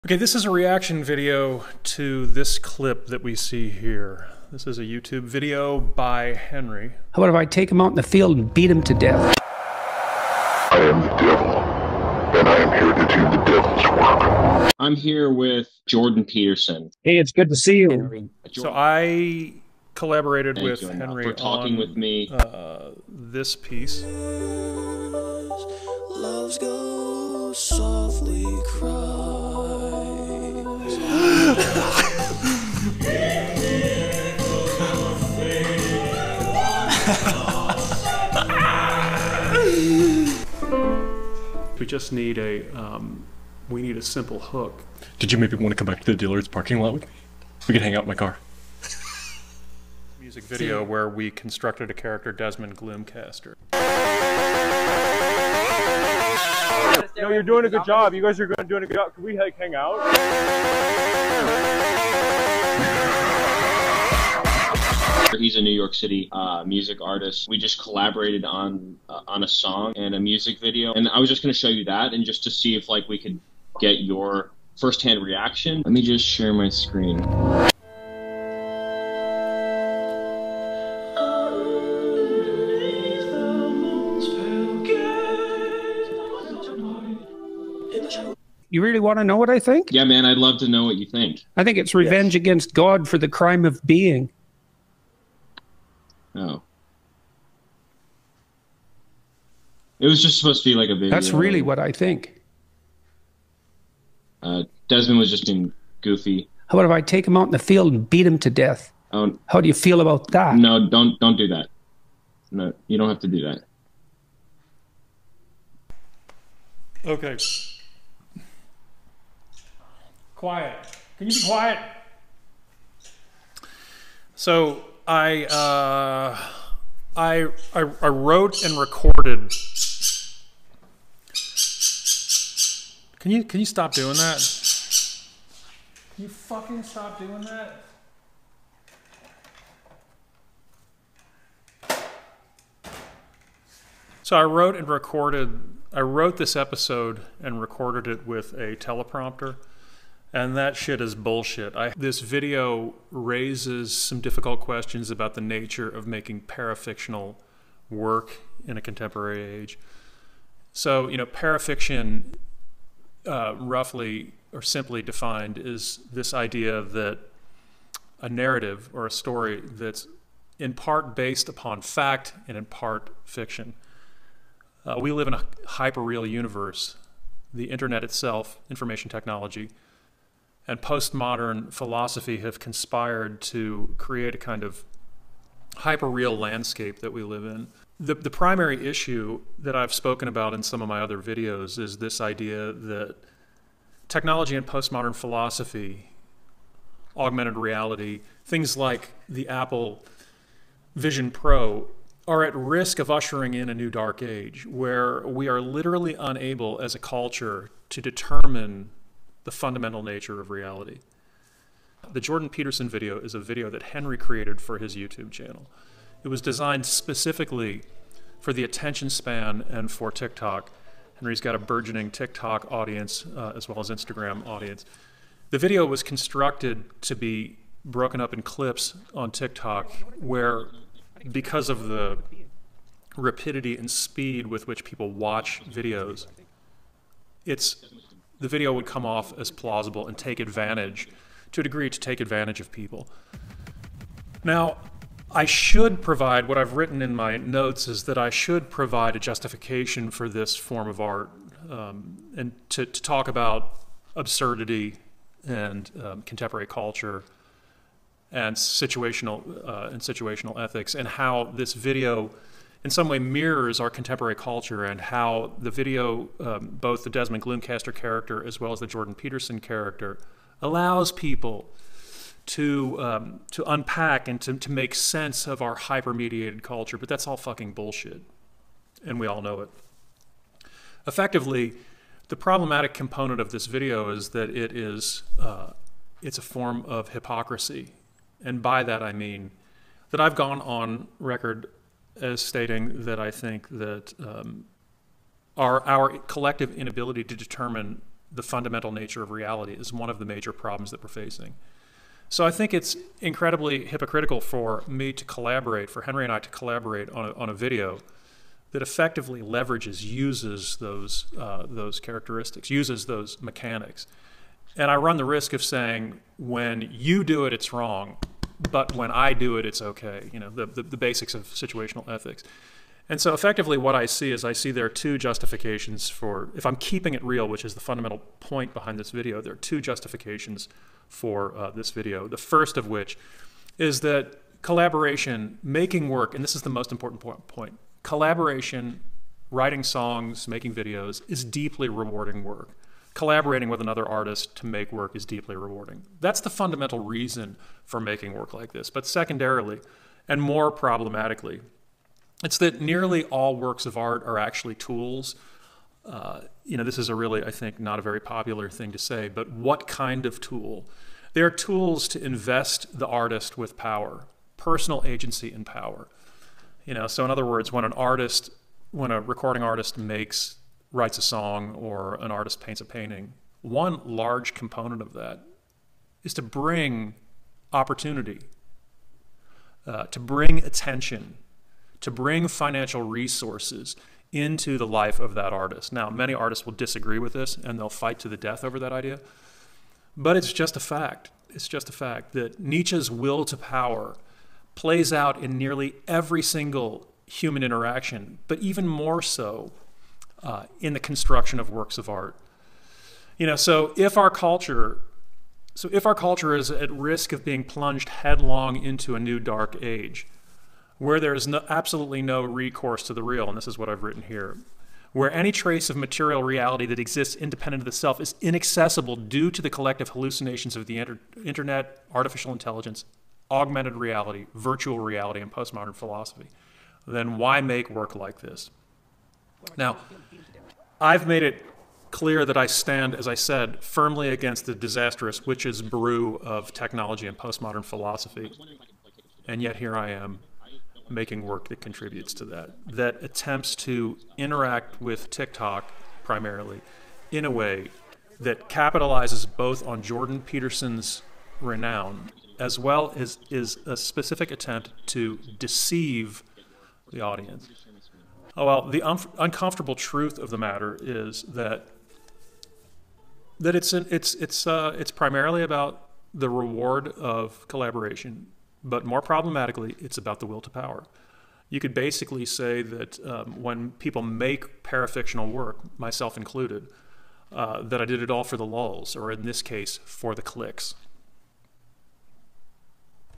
Okay, this is a reaction video to this clip that we see here. This is a YouTube video by Henry. How about if I take him out in the field and beat him to death? I am the devil, and I am here to do the devil's work. I'm here with Jordan Peterson. Hey, it's good to see you, Henry. So I collaborated Thank with you Henry for talking on with me. This piece. Love's go softly cries. We just need a simple hook. Did you maybe want to come back to the Dillard's parking lot with me? We could hang out in my car. Music video where we constructed a character, Desmond Gloomcaster. No, you're doing a good job. You guys are doing a good job. Can we like hang out? He's a New York City music artist. We just collaborated on a song and a music video, and I was just going to show you that, and just to see if like we could get your firsthand reaction. Let me just share my screen. You really want to know what I think? Yeah, man, I'd love to know what you think. I think it's revenge against God for the crime of being. Oh. It was just supposed to be like a video. That's really what I think. Desmond was just being goofy. How about if I take him out in the field and beat him to death? Oh, How do you feel about that? no, don't do that. No, you don't have to do that. Okay. Quiet. Can you be quiet? So I wrote and recorded. Can you stop doing that? Can you fucking stop doing that? So I wrote this episode and recorded it with a teleprompter. And that shit is bullshit. This video raises some difficult questions about the nature of making parafictional work in a contemporary age. So, parafiction, roughly or simply defined, is this idea that a narrative or a story that's in part based upon fact and in part fiction. We live in a hyperreal universe. The internet itself, information technology, and postmodern philosophy have conspired to create a kind of hyperreal landscape that we live in. The primary issue that I've spoken about in some of my other videos is this idea that technology and postmodern philosophy, augmented reality, things like the Apple Vision Pro are at risk of ushering in a new dark age where we are literally unable as a culture to determine the fundamental nature of reality. The Jordan Peterson video is a video that Henry created for his YouTube channel. It was designed specifically for the attention span and for TikTok. Henry's got a burgeoning TikTok audience as well as Instagram audience. The video was constructed to be broken up in clips on TikTok where, because of the rapidity and speed with which people watch videos, the video would come off as plausible and take advantage, to a degree, to take advantage of people. Now, I should provide, what I've written in my notes is that I should provide a justification for this form of art and to talk about absurdity and contemporary culture and situational ethics, and how this video in some way mirrors our contemporary culture, and how the video, both the Desmond Gloomcaster character as well as the Jordan Peterson character, allows people to unpack and to make sense of our hyper-mediated culture. But that's all fucking bullshit, and we all know it. Effectively, the problematic component of this video is that it's a form of hypocrisy. And by that I mean that I've gone on record as stating that I think that our collective inability to determine the fundamental nature of reality is one of the major problems that we're facing. So I think it's incredibly hypocritical for me to collaborate, for Henry and I to collaborate on a video that effectively uses those characteristics, uses those mechanics. And I run the risk of saying, when you do it, it's wrong, but when I do it, it's okay. You know, the basics of situational ethics. And so effectively what I see there are two justifications for, if I'm keeping it real, which is the fundamental point behind this video, there are two justifications for this video. The first of which is that collaboration, making work, and this is the most important point, collaboration, writing songs, making videos, is deeply rewarding work. Collaborating with another artist to make work is deeply rewarding. That's the fundamental reason for making work like this. But secondarily, and more problematically, it's that nearly all works of art are actually tools. You know, this is a really, I think, not a very popular thing to say, but what kind of tool? They are tools to invest the artist with power, personal agency and power. You know, so in other words, when a recording artist writes a song or an artist paints a painting, one large component of that is to bring opportunity, to bring attention, to bring financial resources into the life of that artist. Now, many artists will disagree with this and they'll fight to the death over that idea, but it's just a fact. It's just a fact that Nietzsche's will to power plays out in nearly every single human interaction, but even more so in the construction of works of art. You know, so if our culture is at risk of being plunged headlong into a new dark age, where there's absolutely no recourse to the real, and this is what I've written here, where any trace of material reality that exists independent of the self is inaccessible due to the collective hallucinations of the internet, artificial intelligence, augmented reality, virtual reality, and postmodern philosophy, then why make work like this? Now, I've made it clear that I stand, as I said, firmly against the disastrous witch's brew of technology and postmodern philosophy, and yet here I am, making work that contributes to that attempts to interact with TikTok primarily in a way that capitalizes both on Jordan Peterson's renown as well as is a specific attempt to deceive the audience. Oh, well, the uncomfortable truth of the matter is that it's primarily about the reward of collaboration, but more problematically, it's about the will to power. You could basically say that when people make parafictional work, myself included, that I did it all for the lulz, or in this case, for the clicks.